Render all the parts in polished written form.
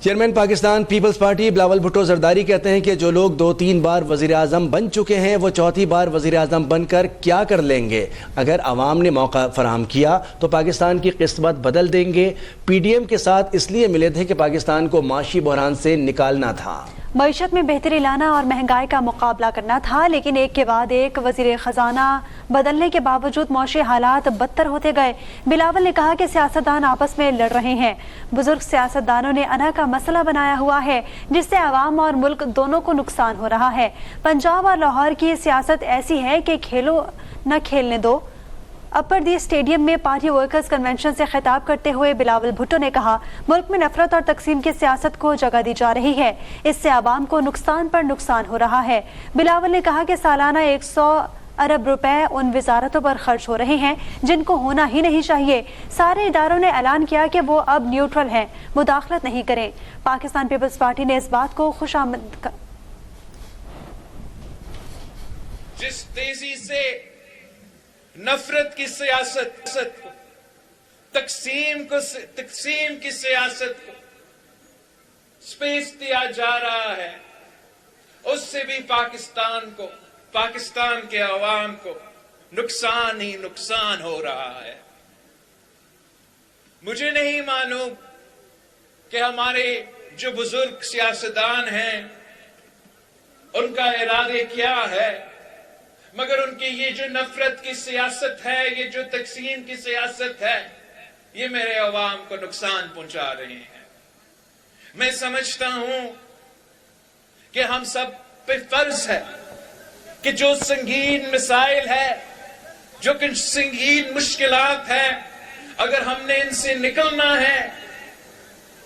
Chairman Pakistan Peoples Party Bilawal Bhutto Zardari کہتے ہیں کہ جو لوگ 2-3 بار وزیر اعظم بن چکے ہیں وہ چوتھی بار وزیر اعظم بن کر کیا کر لیں گے؟ اگر عوام نے موقع فراہم کیا تو پاکستان کی قسمت بدل دیں گے۔ پی ڈی ایم کے ساتھ اس لیے ملے تھے کہ پاکستان کو معاشی بحران سے نکالنا تھا، معیشت میں بہتری لانا اور مہنگائی کا مقابلہ کرنا تھا، لیکن ایک کے بعد ایک وزیر خزانہ بدلنے کے باوجود معاشی حالات بدتر ہوتے گئے۔ بلاول نے کہا کہ سیاستدان آپس میں لڑ رہے ہیں، بزرگ سیاستدانوں نے انا کا مسئلہ بنایا ہوا ہے جس سے عوام اور ملک دونوں کو نقصان ہو رہا ہے۔ پنجاب اور لاہور کی سیاست ایسی ہے کہ کھیلو نہ کھیلنے دو۔ اپر دی اسٹیڈیم میں پارٹی ورکرز کنونشن سے خطاب کرتے ہوئے بلاول بھٹو نے کہا ملک میں نفرت اور تقسیم کی سیاست کو جگہ دی جا رہی ہے، اس سے عوام کو نقصان پر نقصان ہو رہا ہے۔ بلاول نے کہا کہ سالانہ 100 ارب روپے ان وزارتوں پر خرچ ہو رہے ہیں جن کو ہونا ہی نہیں چاہیے۔ سارے اداروں نے اعلان کیا کہ وہ اب نیوٹرل ہیں، مداخلت نہیں کریں۔ پاکستان پیپلز پارٹی نے اس بات کو خوش آمد جس تیزی سے نفرت کی سیاست کو، تقسیم کی سیاست کو سپیس دیا جا رہا ہے، اس سے بھی پاکستان کے عوام کو نقصان ہی نقصان ہو رہا ہے۔ مجھے نہیں معلوم کہ ہمارے جو بزرگ سیاستدان ہیں ان کا ارادے کیا ہے، مگر ان کی یہ جو نفرت کی سیاست ہے، یہ جو تقسیم کی سیاست ہے، یہ میرے عوام کو نقصان پہنچا رہے ہیں۔ میں سمجھتا ہوں کہ ہم سب پہ فرض ہے کہ جو سنگین مسائل ہے، جو سنگین مشکلات ہیں، اگر ہم نے ان سے نکلنا ہے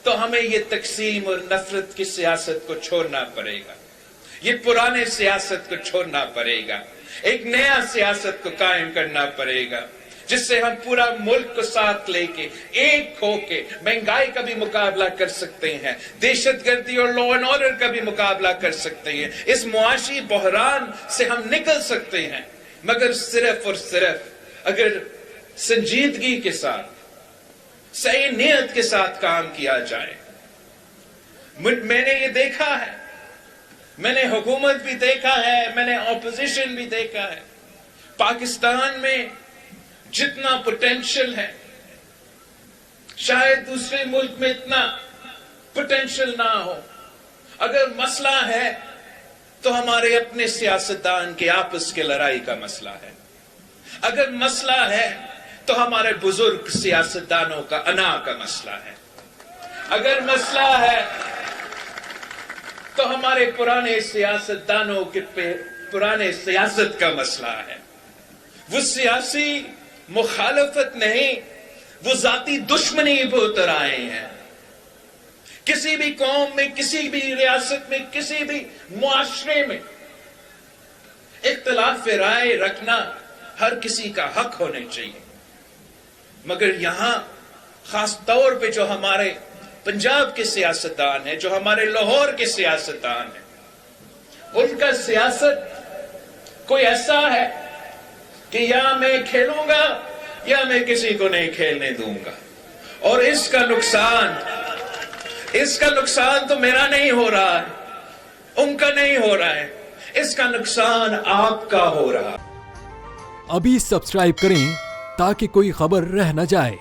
تو ہمیں یہ تقسیم اور نفرت کی سیاست کو چھوڑنا پڑے گا، یہ پرانے سیاست کو چھوڑنا پڑے گا، ایک نیا سیاست کو قائم کرنا پڑے گا جس سے ہم پورا ملک کو ساتھ لے کے ایک ہو کے مہنگائی کا بھی مقابلہ کر سکتے ہیں، دہشت گردی اور لا اینڈ آرڈر کا بھی مقابلہ کر سکتے ہیں، اس معاشی بحران سے ہم نکل سکتے ہیں، مگر صرف اور صرف اگر سنجیدگی کے ساتھ، صحیح نیت کے ساتھ کام کیا جائے۔ میں نے یہ دیکھا ہے، میں نے حکومت بھی دیکھا ہے، میں نے اپوزیشن بھی دیکھا ہے، پاکستان میں جتنا پوٹینشل ہے شاید دوسرے ملک میں اتنا پوٹینشل نہ ہو۔ اگر مسئلہ ہے تو ہمارے اپنے سیاستدان کے آپس کے لڑائی کا مسئلہ ہے، اگر مسئلہ ہے تو ہمارے بزرگ سیاستدانوں کا انا کا مسئلہ ہے، اگر مسئلہ ہے تو ہمارے پرانے سیاستدانوں کے پرانے سیاست کا مسئلہ ہے۔ وہ سیاسی مخالفت نہیں، وہ ذاتی دشمنی پہ اتر آئے ہیں۔ کسی بھی قوم میں، کسی بھی ریاست میں، کسی بھی معاشرے میں اختلاف رائے رکھنا ہر کسی کا حق ہونے چاہیے، مگر یہاں خاص طور پہ جو ہمارے پنجاب کے سیاستدان ہیں، جو ہمارے لاہور کے سیاستدان ہیں، ان کا سیاست کوئی ایسا ہے کہ یا میں کھیلوں گا یا میں کسی کو نہیں کھیلنے دوں گا، اور اس کا نقصان تو میرا نہیں ہو رہا ہے، ان کا نہیں ہو رہا ہے، اس کا نقصان آپ کا ہو رہا ہے۔ ابھی سبسکرائب کریں تاکہ کوئی خبر رہ نہ جائے۔